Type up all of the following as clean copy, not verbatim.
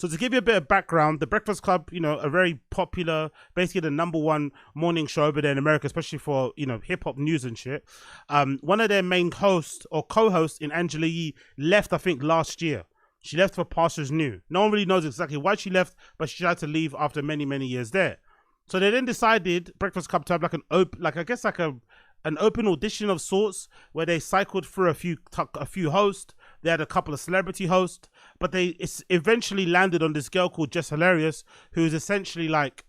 So to give you a bit of background, The Breakfast Club, a very popular, basically the #1 morning show over there in America, especially for, hip hop news and shit. One of their main hosts or co-hosts in Angela Yee left, I think, last year. She left for Pastures New. No one really knows exactly why she left, but she tried to leave after many, many years there. So they then decided Breakfast Club to have like an open audition of sorts where they cycled through a few hosts. They had a couple of celebrity hosts, but they eventually landed on this girl called Jess Hilarious, who is essentially like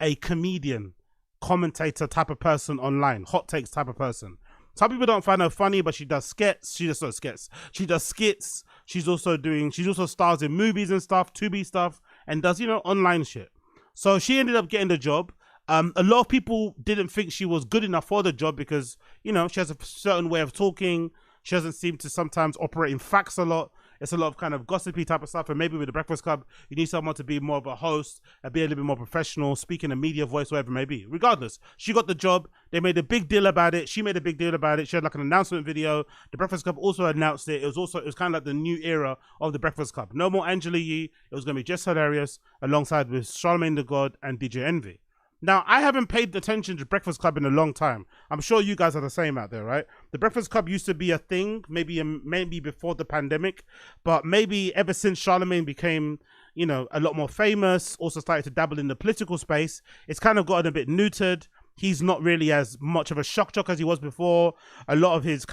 a comedian, commentator type of person online, hot takes type of person. Some people don't find her funny, but she does skits. She does skits. She's also stars in movies and stuff, Tubi stuff, and does, online shit. So she ended up getting the job. A lot of people didn't think she was good enough for the job because, she has a certain way of talking. She doesn't seem to sometimes operate in facts a lot. It's a lot of kind of gossipy type of stuff. And maybe with the Breakfast Club, you need someone to be more of a host and be a little bit more professional, speaking a media voice, whatever it may be. Regardless, she got the job. They made a big deal about it. She made a big deal about it. She had like an announcement video. The Breakfast Club also announced it. It was kind of like the new era of the Breakfast Club. No more Angela Yee. It was going to be Jess Hilarious alongside with Charlamagne the God and DJ Envy. Now, I haven't paid attention to Breakfast Club in a long time. I'm sure you guys are the same out there, right? The Breakfast Club used to be a thing, maybe before the pandemic, but maybe ever since Charlamagne became, a lot more famous, also started to dabble in the political space, it's kind of gotten a bit neutered. He's not really as much of a shock jock as he was before. A lot of his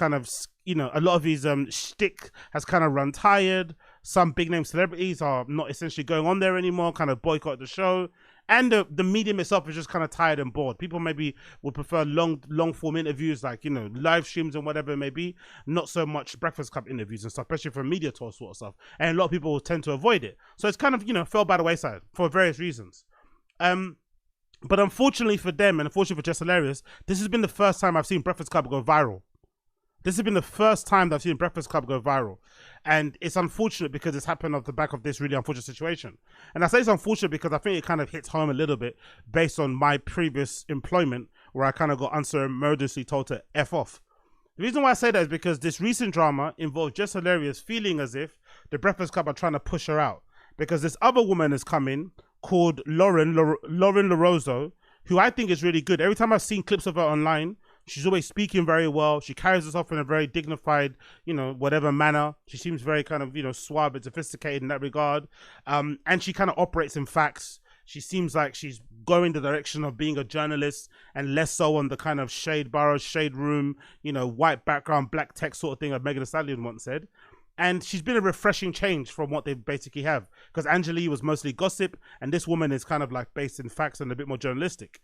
shtick has kind of run tired. Some big name celebrities are not essentially going on there anymore, kind of boycott the show. And the medium itself is just kind of tired and bored. People maybe would prefer long form interviews, like, live streams and whatever it may be. Not so much Breakfast Club interviews and stuff, especially for media tour sort of stuff. And a lot of people tend to avoid it. So it's kind of, fell by the wayside for various reasons. But unfortunately for them, and unfortunately for Jess Hilarious, this has been the first time I've seen Breakfast Club go viral. This has been the first time that I've seen Breakfast Club go viral. And it's unfortunate because it's happened off the back of this really unfortunate situation. And I say it's unfortunate because I think it kind of hits home a little bit based on my previous employment where I kind of got unceremoniously told to F off. The reason why I say that is because this recent drama involved Jess Hilarious feeling as if the Breakfast Club are trying to push her out. Because this other woman has come in called Lauren LaRosa, who I think is really good. Every time I've seen clips of her online, she's always speaking very well. She carries herself in a very dignified, whatever manner. She seems very kind of, suave and sophisticated in that regard. And she kind of operates in facts. She seems like she's going the direction of being a journalist and less so on the kind of shade bar, shade room, white background, black text sort of thing, as Megan Thee Stallion once said. And she's been a refreshing change from what they basically have. Because Angela Yee was mostly gossip, and this woman is kind of like based in facts and a bit more journalistic.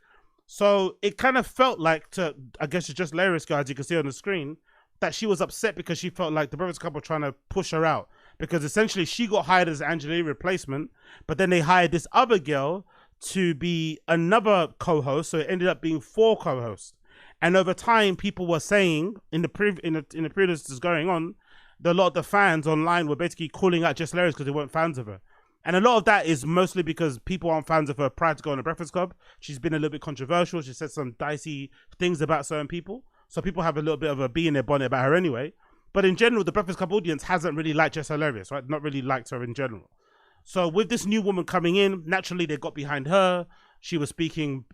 So it kind of felt like, I guess it's just hilarious, guys, you can see on the screen, that she was upset because she felt like the Breakfast Club were trying to push her out. Because essentially she got hired as Angela Yee replacement, but then they hired this other girl to be another co-host, so it ended up being 4 co-hosts. And over time, people were saying, in the period this is going on, a lot of the fans online were basically calling out Jess Hilarious because they weren't fans of her. And a lot of that is mostly because people aren't fans of her prior to going to Breakfast Club. She's been a little bit controversial. She said some dicey things about certain people. So people have a little bit of a bee in their bonnet about her anyway. But in general, the Breakfast Club audience hasn't really liked Jess Hilarious, right? Not really liked her in general. So with this new woman coming in, naturally they got behind her. She was speaking,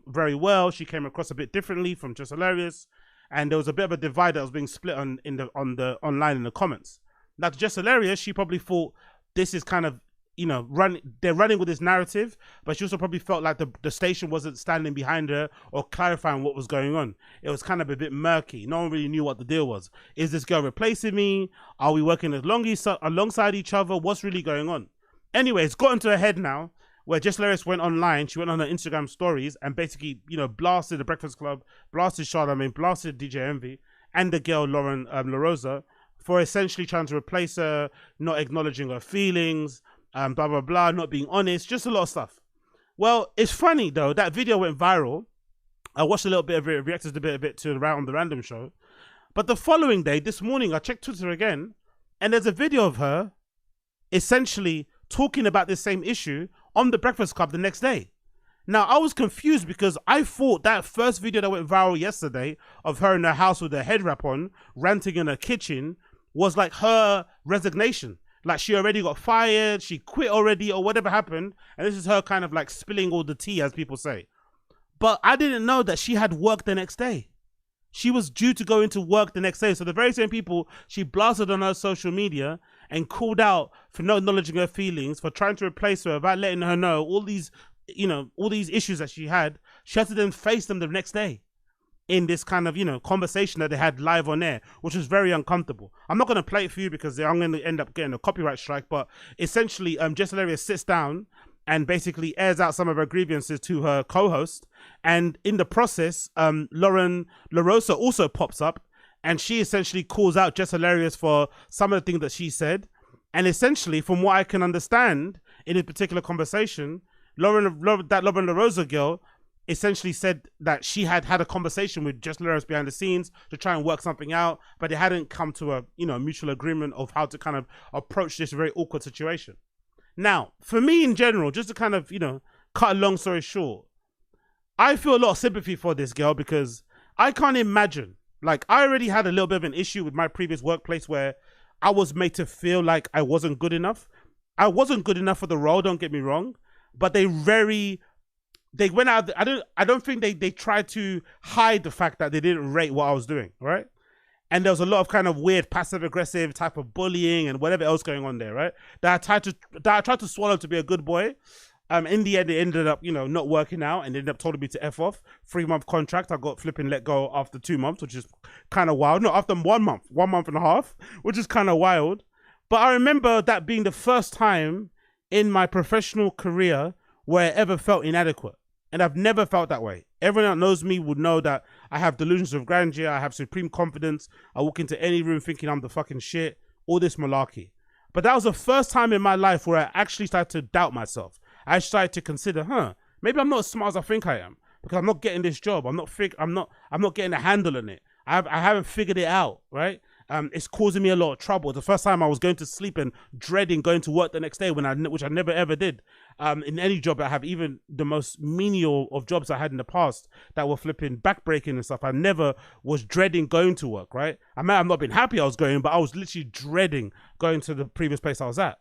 very well. She came across a bit differently from Jess Hilarious. And there was a bit of a divide that was being split on the online in the comments. Now, to Jess Hilarious, she probably thought this is kind of, they're running with this narrative, but she also probably felt like the station wasn't standing behind her or clarifying what was going on. It was kind of a bit murky. No one really knew what the deal was. Is this girl replacing me? Are we working alongside each other? What's really going on? Anyway, it's gotten to a head now where Jess Hilarious went online. She went on her Instagram stories and basically, blasted the Breakfast Club, blasted Charlamagne, blasted DJ Envy, and the girl Lauren LaRosa for essentially trying to replace her, not acknowledging her feelings, blah, blah, blah, not being honest, just a lot of stuff. Well, it's funny though, that video went viral. I watched a little bit of it, reacted a bit to on the Random Show. But the following day, this morning, I checked Twitter again, and there's a video of her essentially talking about this same issue on the Breakfast Club the next day. Now, I was confused because I thought that first video that went viral yesterday of her in her house with her head wrap on, ranting in her kitchen, was like her resignation. like she already got fired, she quit already, or whatever happened. And this is her kind of like spilling all the tea, as people say. But I didn't know that she had work the next day. She was due to go into work the next day. So the very same people she blasted on her social media and called out for not acknowledging her feelings, for trying to replace her, about letting her know all these, all these issues that she had to then face them the next day in this kind of, conversation that they had live on air, which was very uncomfortable. I'm not going to play it for you because I'm going to end up getting a copyright strike, but essentially, Jess Hilarious sits down and basically airs out some of her grievances to her co-host. And in the process, Lauren LaRosa also pops up, and she essentially calls out Jess Hilarious for some of the things that she said. And essentially, from what I can understand in a particular conversation, Lauren LaRosa girl essentially said that she had a conversation with Jess Hilarious behind the scenes to try and work something out, but they hadn't come to a mutual agreement of how to kind of approach this very awkward situation. Now, for me in general, just to kind of, cut a long story short, I feel a lot of sympathy for this girl because I can't imagine, like, I already had a little bit of an issue with my previous workplace where I was made to feel like I wasn't good enough. I wasn't good enough for the role, don't get me wrong, but they went out, I don't think they tried to hide the fact that they didn't rate what I was doing, right? And there was a lot of kind of weird passive-aggressive type of bullying and whatever else going on there, right? That I tried to swallow to be a good boy. In the end, it ended up, not working out, and they ended up telling me to F off. 3-month contract. I got flipping let go after 2 months, which is kind of wild. No, after 1 month, 1.5 months, which is kind of wild. But I remember that being the first time in my professional career where I ever felt inadequate. And I've never felt that way. Everyone that knows me would know that I have delusions of grandeur. I have supreme confidence. I walk into any room thinking I'm the fucking shit. All this malarkey. But that was the first time in my life where I actually started to doubt myself. I started to consider, maybe I'm not as smart as I think I am because I'm not getting this job. I'm not getting a handle on it. I haven't figured it out, right? It's causing me a lot of trouble. The first time I was going to sleep and dreading going to work the next day, which I never ever did. In any job I have, even the most menial of jobs I had in the past that were flipping backbreaking and stuff, I never was dreading going to work, right? I might have not been happy I was going, but I was literally dreading going to the previous place I was at.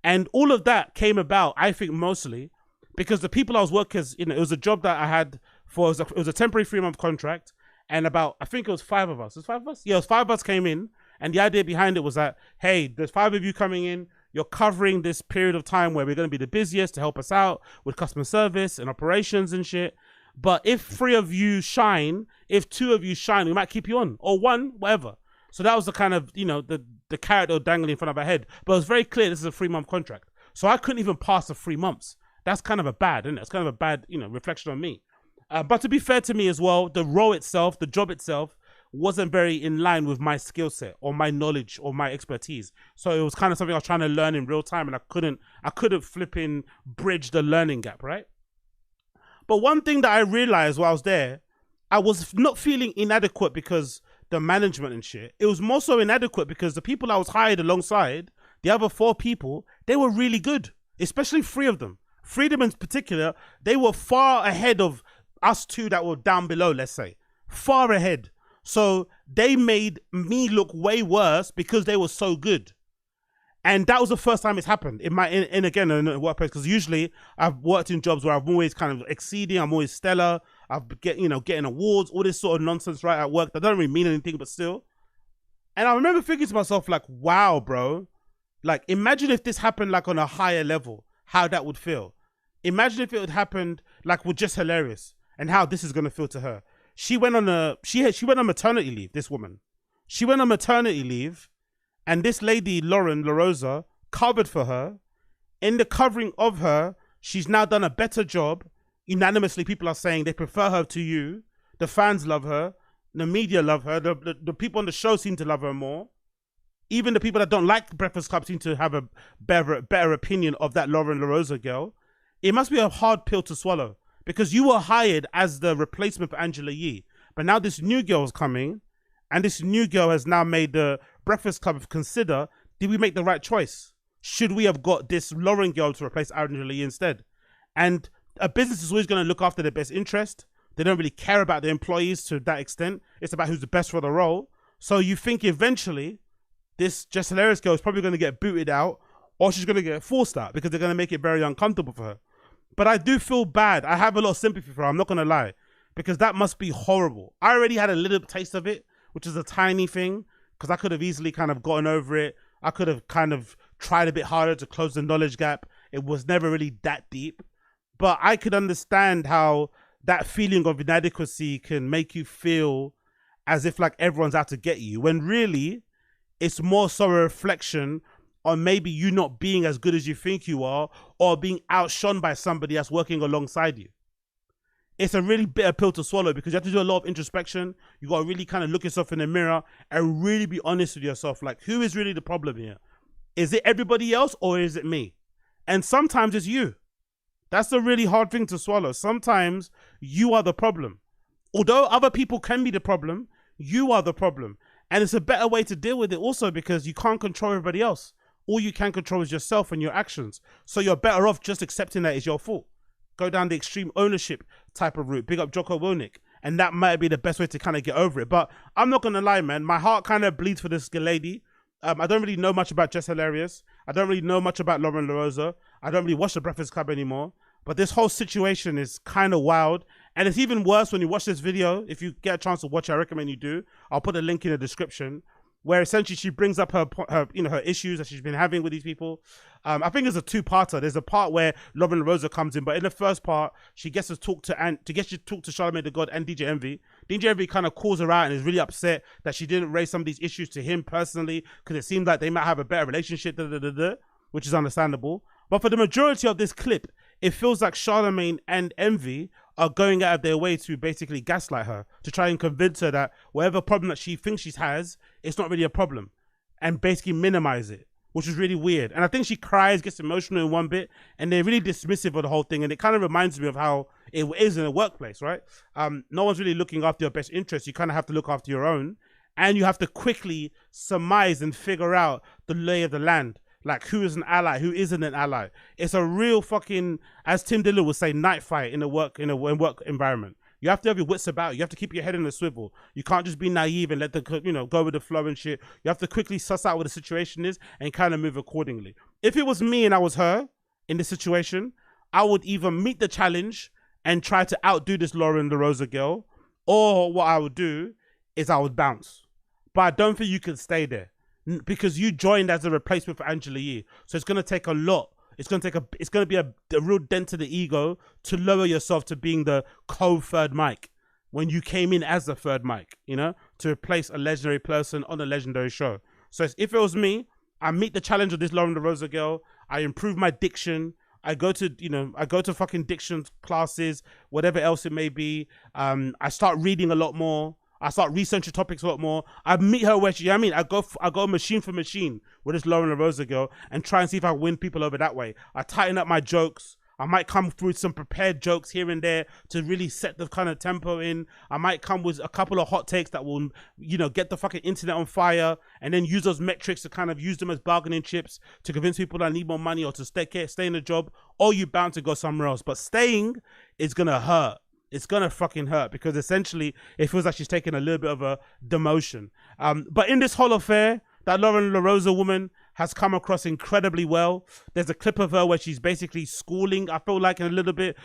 And all of that came about, I think, mostly because the people I was working as, it was a job that I had it was a temporary 3-month contract. And I think it was 5 of us. Was 5 of us? Yeah, it was 5 of us came in. And the idea behind it was that, hey, there's 5 of you coming in. You're covering this period of time where we're going to be the busiest to help us out with customer service and operations and shit. But if 3 of you shine, if 2 of you shine, we might keep you on. Or 1, whatever. So that was the kind of, the carrot dangling in front of our head. But it was very clear this is a 3-month contract. So I couldn't even pass the 3 months. That's kind of isn't it? It's kind of a bad, reflection on me. But to be fair to me as well, the role itself, the job itself, wasn't very in line with my skill set or my knowledge or my expertise. So it was kind of something I was trying to learn in real time, and I couldn't flipping bridge the learning gap, right? But one thing that I realized while I was there, I was not feeling inadequate because the management and shit. It was more so inadequate because the people I was hired alongside, the other 4 people, they were really good, especially 3 of them. 3 of them in particular, they were far ahead of us 2 that were down below, let's say. Far ahead. So they made me look way worse because they were so good. And that was the first time it's happened in a workplace, because usually I've worked in jobs where I'm always kind of exceeding, I'm always stellar, I've getting awards, all this sort of nonsense right at work that don't really mean anything, but still. And I remember thinking to myself, like, wow, bro, like, imagine if this happened like on a higher level, how that would feel. Imagine if it had happened like with Just Hilarious and how this is going to feel to her. She went on maternity leave, this woman. She went on maternity leave, and this lady, Lauren LaRosa, covered for her. In the covering of her, she's now done a better job. Unanimously, people are saying they prefer her to you. The fans love her. The media love her. The people on the show seem to love her more. Even the people that don't like Breakfast Club seem to have a better opinion of that Lauren LaRosa girl. It must be a hard pill to swallow, because you were hired as the replacement for Angela Yee. But now this new girl is coming, and this new girl has now made the Breakfast Club consider, did we make the right choice? Should we have got this Lauren girl to replace Angela Yee instead? And a business is always going to look after their best interest. They don't really care about the employees to that extent. It's about who's the best for the role. So you think eventually this Just Hilarious girl is probably going to get booted out, or she's going to get forced out because they're going to make it very uncomfortable for her. But I do feel bad. I have a lot of sympathy for her. I'm not going to lie, because that must be horrible. I already had a little taste of it, which is a tiny thing, because I could have easily kind of gotten over it. I could have kind of tried a bit harder to close the knowledge gap. It was never really that deep. But I could understand how that feeling of inadequacy can make you feel as if like everyone's out to get you, when really it's more so a reflection on maybe you not being as good as you think you are, or being outshone by somebody that's working alongside you. It's a really bitter pill to swallow, because you have to do a lot of introspection. You got to really kind of look yourself in the mirror and really be honest with yourself. Like, who is really the problem here? Is it everybody else, or is it me? And sometimes it's you. That's a really hard thing to swallow. Sometimes you are the problem. Although other people can be the problem, you are the problem. And it's a better way to deal with it also, because you can't control everybody else. All you can control is yourself and your actions. So you're better off just accepting that it's your fault. Go down the extreme ownership type of route. Big up Jocko Willnick. And that might be the best way to kind of get over it. But I'm not going to lie, man. My heart kind of bleeds for this lady. I don't really know much about Jess Hilarious. I don't really know much about Lauren LaRosa. I don't really watch The Breakfast Club anymore. But this whole situation is kind of wild. And it's even worse when you watch this video. If you get a chance to watch it, I recommend you do. I'll put a link in the description, where essentially she brings up her issues that she's been having with these people. I think there's a two-parter. There's a part where Lauren LaRosa comes in, but in the first part, she gets to talk to Charlamagne the God and DJ Envy. DJ Envy kind of calls her out and is really upset that she didn't raise some of these issues to him personally, because it seemed like they might have a better relationship, which is understandable. But for the majority of this clip, it feels like Charlamagne and Envy are going out of their way to basically gaslight her, to try and convince her that whatever problem that she thinks she has, it's not really a problem, and basically minimize it, which is really weird. And I think she cries, gets emotional in one bit, and they're really dismissive of the whole thing. And it kind of reminds me of how it is in a workplace, right? No one's really looking after your best interests. You kind of have to look after your own, and you have to quickly surmise and figure out the lay of the land. Like, who is an ally, who isn't an ally. It's a real fucking, as Tim Dillon would say, night fight in a work environment. You have to have your wits about you. You have to keep your head in the swivel. You can't just be naive and let the, go with the flow and shit. You have to quickly suss out what the situation is and kind of move accordingly. If it was me and I was her in this situation, I would either meet the challenge and try to outdo this Lauren LaRosa girl, or what I would do is I would bounce. But I don't think you can stay there, because you joined as a replacement for Angela Yee. So it's going to take a lot. It's going to be a real dent to the ego to lower yourself to being the co-third mic when you came in as the third mic, to replace a legendary person on a legendary show. So if it was me, I meet the challenge of this Lauren LaRosa girl. I improve my diction. I go to fucking diction classes, whatever else it may be. I start reading a lot more. I start researching topics a lot more. I meet her where she, I go machine for machine with this Lauren LaRosa girl and try and see if I win people over that way. I tighten up my jokes. I might come through some prepared jokes here and there to really set the kind of tempo in. I might come with a couple of hot takes that will, get the fucking internet on fire, and then use those metrics to kind of use them as bargaining chips to convince people that I need more money or to stay in a job, or you bound to go somewhere else. But staying is going to hurt. It's gonna fucking hurt, because essentially it feels like she's taking a little bit of a demotion. But in this whole affair, that Lauren LaRosa woman has come across incredibly well. There's a clip of her where she's basically schooling, I feel like, in a little bit,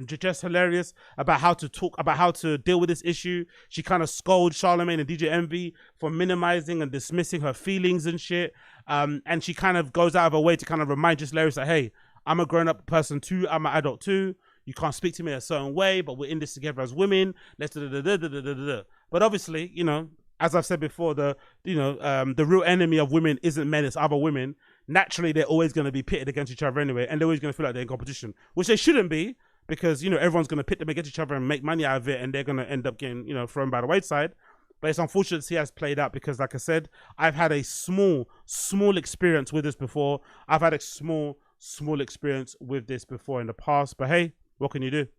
just hilarious about how to deal with this issue. She kind of scolds Charlamagne and DJ Envy for minimizing and dismissing her feelings and shit. And she kind of goes out of her way to kind of remind Just Hilarious that, hey, I'm a grown-up person too, I'm an adult too. You can't speak to me a certain way, but we're in this together as women. Let's But obviously, as I've said before, the real enemy of women isn't men, it's other women. Naturally, they're always going to be pitted against each other anyway, and they're always going to feel like they're in competition, which they shouldn't be, because everyone's going to pit them against each other and make money out of it, and they're going to end up getting thrown by the wayside. But it's unfortunate to see how it's played out, because, like I said, I've had a small experience with this before. I've had a small experience with this before in the past. But hey, what can you do?